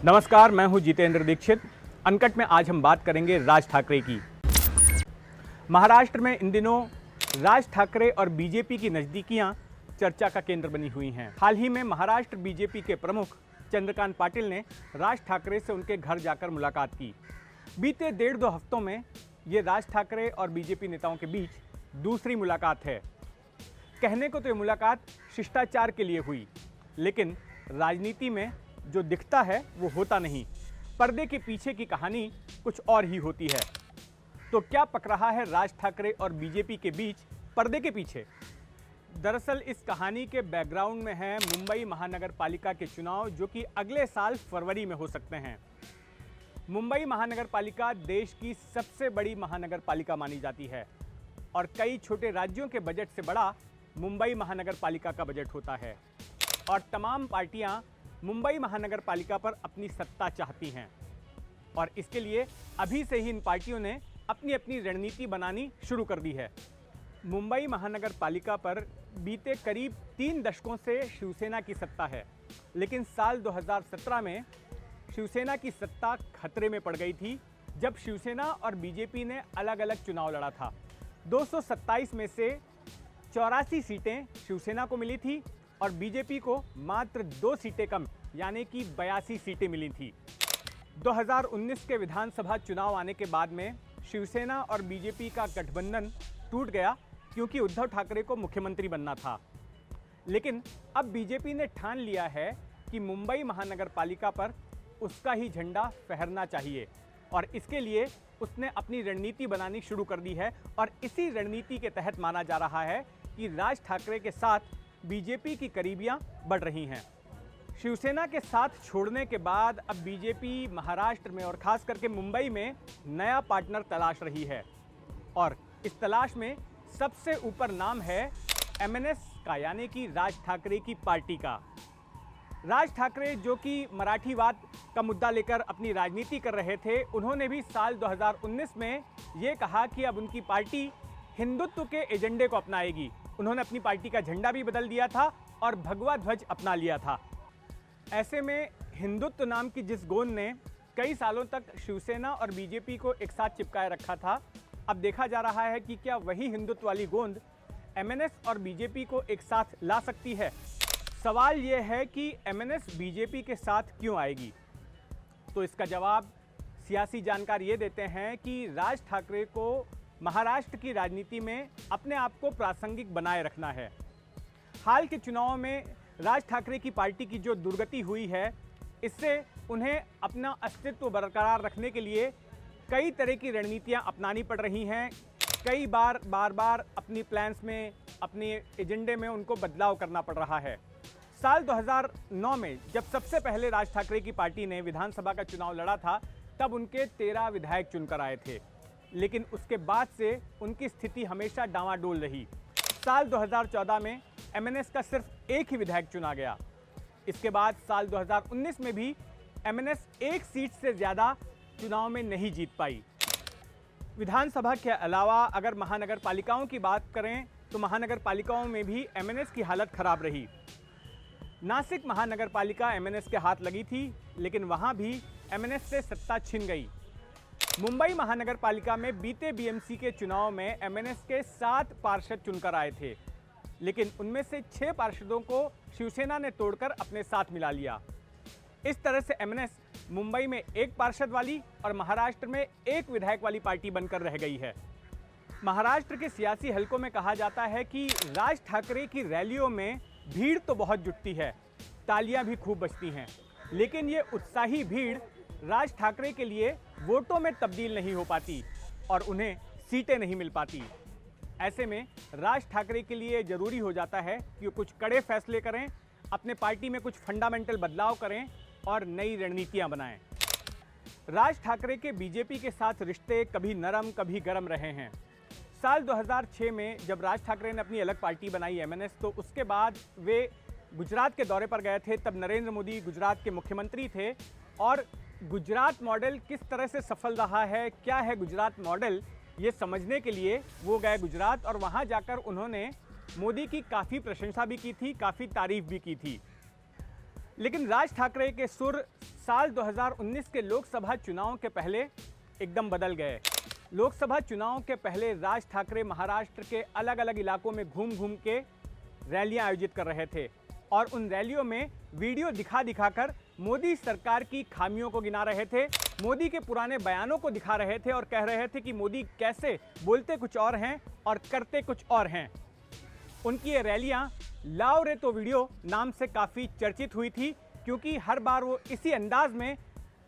नमस्कार, मैं हूं जितेंद्र दीक्षित। अनकट में आज हम बात करेंगे राज ठाकरे की। महाराष्ट्र में इन दिनों राज ठाकरे और बीजेपी की नज़दीकियां चर्चा का केंद्र बनी हुई हैं। हाल ही में महाराष्ट्र बीजेपी के प्रमुख चंद्रकांत पाटिल ने राज ठाकरे से उनके घर जाकर मुलाकात की। बीते 1.5-2 हफ्तों में ये राज ठाकरे और बीजेपी नेताओं के बीच दूसरी मुलाकात है। कहने को तो ये मुलाकात शिष्टाचार के लिए हुई, लेकिन राजनीति में जो दिखता है वो होता नहीं। पर्दे के पीछे की कहानी कुछ और ही होती है। तो क्या पक रहा है राज ठाकरे और बीजेपी के बीच पर्दे के पीछे? दरअसल इस कहानी के बैकग्राउंड में है मुंबई महानगर पालिका के चुनाव, जो कि अगले साल फरवरी में हो सकते हैं। मुंबई महानगर पालिका देश की सबसे बड़ी महानगर पालिका मानी जाती है और कई छोटे राज्यों के बजट से बड़ा मुंबई महानगर पालिका का बजट होता है। और तमाम पार्टियां मुंबई महानगर पालिका पर अपनी सत्ता चाहती हैं और इसके लिए अभी से ही इन पार्टियों ने अपनी अपनी रणनीति बनानी शुरू कर दी है। मुंबई महानगर पालिका पर बीते करीब 3 दशकों से शिवसेना की सत्ता है, लेकिन साल 2017 में शिवसेना की सत्ता खतरे में पड़ गई थी, जब शिवसेना और बीजेपी ने अलग अलग चुनाव लड़ा था। 227 में से 84 सीटें शिवसेना को मिली थी और बीजेपी को मात्र 2 सीटें कम, यानी कि 82 सीटें मिली थी। 2019 के विधानसभा चुनाव आने के बाद में शिवसेना और बीजेपी का गठबंधन टूट गया, क्योंकि उद्धव ठाकरे को मुख्यमंत्री बनना था। लेकिन अब बीजेपी ने ठान लिया है कि मुंबई महानगर पालिका पर उसका ही झंडा फहरना चाहिए और इसके लिए उसने अपनी रणनीति बनानी शुरू कर दी है। और इसी रणनीति के तहत माना जा रहा है कि राज ठाकरे के साथ बीजेपी की करीबियां बढ़ रही हैं। शिवसेना के साथ छोड़ने के बाद अब बीजेपी महाराष्ट्र में और खास करके मुंबई में नया पार्टनर तलाश रही है और इस तलाश में सबसे ऊपर नाम है MNS का, यानी कि राज ठाकरे की पार्टी का। राज ठाकरे, जो कि मराठीवाद का मुद्दा लेकर अपनी राजनीति कर रहे थे, उन्होंने भी साल 2019 में ये कहा कि अब उनकी पार्टी हिंदुत्व के एजेंडे को अपनाएगी। उन्होंने अपनी पार्टी का झंडा भी बदल दिया था और भगवा ध्वज अपना लिया था। ऐसे में हिंदुत्व नाम की जिस गोंद ने कई सालों तक शिवसेना और बीजेपी को एक साथ चिपकाए रखा था, अब देखा जा रहा है कि क्या वही हिंदुत्व वाली गोंद MNS और बीजेपी को एक साथ ला सकती है। सवाल यह है कि MNS बीजेपी के साथ क्यों आएगी? तो इसका जवाब सियासी जानकार ये देते हैं कि राज ठाकरे को महाराष्ट्र की राजनीति में अपने आप को प्रासंगिक बनाए रखना है। हाल के चुनाव में राज ठाकरे की पार्टी की जो दुर्गति हुई है, इससे उन्हें अपना अस्तित्व बरकरार रखने के लिए कई तरह की रणनीतियां अपनानी पड़ रही हैं। कई बार अपनी प्लान्स में, अपने एजेंडे में उनको बदलाव करना पड़ रहा है। साल 2009 में जब सबसे पहले राज ठाकरे की पार्टी ने विधानसभा का चुनाव लड़ा था, तब उनके 13 विधायक चुनकर आए थे, लेकिन उसके बाद से उनकी स्थिति हमेशा डामाडोल रही। साल 2014 में MNS का सिर्फ 1 ही विधायक चुना गया। इसके बाद साल 2019 में भी MNS 1 सीट से ज़्यादा चुनाव में नहीं जीत पाई। विधानसभा के अलावा अगर महानगर पालिकाओं की बात करें तो महानगर पालिकाओं में भी MNS की हालत खराब रही। नासिक महानगर पालिका MNS के हाथ लगी थी, लेकिन वहां भी MNS से सत्ता छिन गई। मुंबई महानगर पालिका में बीते BMC के चुनाव में MNS के 7 पार्षद चुनकर आए थे, लेकिन उनमें से 6 पार्षदों को शिवसेना ने तोड़कर अपने साथ मिला लिया। इस तरह से MNS मुंबई में 1 पार्षद वाली और महाराष्ट्र में 1 विधायक वाली पार्टी बनकर रह गई है। महाराष्ट्र के सियासी हलकों में कहा जाता है कि राज ठाकरे की रैलियों में भीड़ तो बहुत जुटती है, तालियां भी खूब बजती हैं, लेकिन ये उत्साही भीड़ राज ठाकरे के लिए वोटों में तब्दील नहीं हो पाती और उन्हें सीटें नहीं मिल पाती। ऐसे में राज ठाकरे के लिए ज़रूरी हो जाता है कि वो कुछ कड़े फैसले करें, अपने पार्टी में कुछ फंडामेंटल बदलाव करें और नई रणनीतियां बनाएं। राज ठाकरे के बीजेपी के साथ रिश्ते कभी नरम कभी गरम रहे हैं। साल 2006 में जब राज ठाकरे ने अपनी अलग पार्टी बनाई MNS, तो उसके बाद वे गुजरात के दौरे पर गए थे। तब नरेंद्र मोदी गुजरात के मुख्यमंत्री थे और गुजरात मॉडल किस तरह से सफल रहा है, क्या है गुजरात मॉडल, ये समझने के लिए वो गए गुजरात और वहाँ जाकर उन्होंने मोदी की काफ़ी प्रशंसा भी की थी, काफ़ी तारीफ भी की थी। लेकिन राज ठाकरे के सुर साल 2019 के लोकसभा चुनाव के पहले एकदम बदल गए। लोकसभा चुनाव के पहले राज ठाकरे महाराष्ट्र के अलग अलग इलाकों में घूम घूम के रैलियां आयोजित कर रहे थे और उन रैलियों में वीडियो दिखा दिखाकर मोदी सरकार की खामियों को गिना रहे थे, मोदी के पुराने बयानों को दिखा रहे थे और कह रहे थे कि मोदी कैसे बोलते कुछ और हैं और करते कुछ और हैं। उनकी ये रैलियां लाओ रे तो वीडियो नाम से काफ़ी चर्चित हुई थी, क्योंकि हर बार वो इसी अंदाज में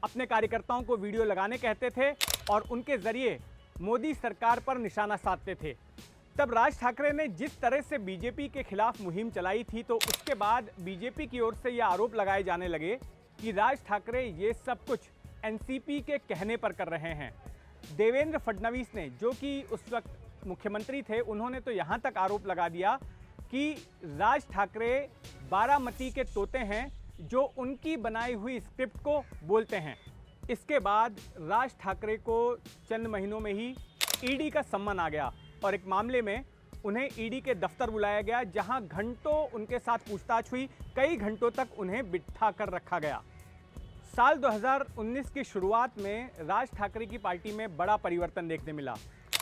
अपने कार्यकर्ताओं को वीडियो लगाने कहते थे और उनके ज़रिए मोदी सरकार पर निशाना साधते थे। तब राज ठाकरे ने जिस तरह से बीजेपी के खिलाफ मुहिम चलाई थी, तो उसके बाद बीजेपी की ओर से ये आरोप लगाए जाने लगे कि राज ठाकरे ये सब कुछ एनसीपी के कहने पर कर रहे हैं। देवेंद्र फडणवीस ने, जो कि उस वक्त मुख्यमंत्री थे, उन्होंने तो यहाँ तक आरोप लगा दिया कि राज ठाकरे बारामती के तोते हैं जो उनकी बनाई हुई स्क्रिप्ट को बोलते हैं। इसके बाद राज ठाकरे को चंद महीनों में ही ईडी का सम्मन आ गया और एक मामले में उन्हें ईडी के दफ्तर बुलाया गया, जहां घंटों उनके साथ पूछताछ हुई, कई घंटों तक उन्हें बिठा कर रखा गया। साल 2019 की शुरुआत में राज ठाकरे की पार्टी में बड़ा परिवर्तन देखने मिला।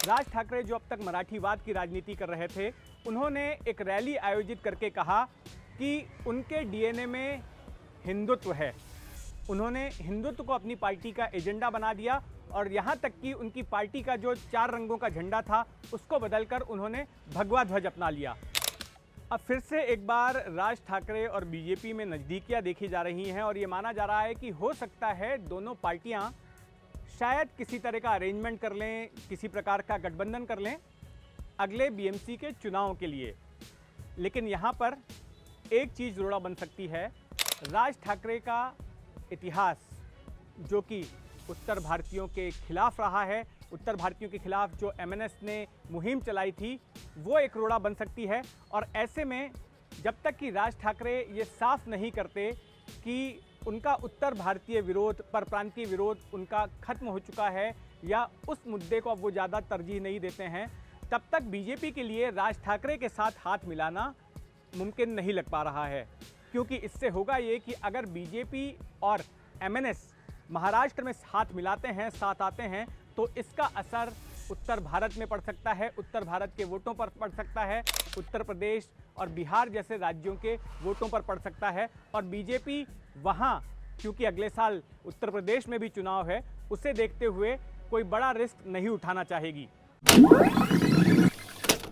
राज ठाकरे, जो अब तक मराठीवाद की राजनीति कर रहे थे, उन्होंने एक रैली आयोजित करके कहा कि उनके डीएनए में हिंदुत्व है। उन्होंने हिंदुत्व को अपनी पार्टी का एजेंडा बना दिया और यहाँ तक कि उनकी पार्टी का जो 4 रंगों का झंडा था, उसको बदलकर उन्होंने भगवा ध्वज अपना लिया। अब फिर से एक बार राज ठाकरे और बीजेपी में नज़दीकियाँ देखी जा रही हैं और ये माना जा रहा है कि हो सकता है दोनों पार्टियाँ शायद किसी तरह का अरेंजमेंट कर लें, किसी प्रकार का गठबंधन कर लें अगले बीएमसी के चुनाव के लिए। लेकिन यहाँ पर एक चीज़ जोड़ा बन सकती है। राज ठाकरे का इतिहास, जो कि उत्तर भारतीयों के खिलाफ रहा है, उत्तर भारतीयों के खिलाफ जो एमएनएस ने मुहिम चलाई थी, वो एक रोड़ा बन सकती है। और ऐसे में जब तक कि राज ठाकरे ये साफ नहीं करते कि उनका उत्तर भारतीय विरोध, परप्रांतीय विरोध उनका खत्म हो चुका है या उस मुद्दे को अब वो ज़्यादा तरजीह नहीं देते हैं, तब तक बीजेपी के लिए राज ठाकरे के साथ हाथ मिलाना मुमकिन नहीं लग पा रहा है। क्योंकि इससे होगा ये कि अगर बीजेपी और एमएनएस महाराष्ट्र में हाथ मिलाते हैं, साथ आते हैं, तो इसका असर उत्तर भारत में पड़ सकता है, उत्तर भारत के वोटों पर पड़ सकता है, उत्तर प्रदेश और बिहार जैसे राज्यों के वोटों पर पड़ सकता है। और बीजेपी वहाँ, क्योंकि अगले साल उत्तर प्रदेश में भी चुनाव है, उसे देखते हुए कोई बड़ा रिस्क नहीं उठाना चाहेगी।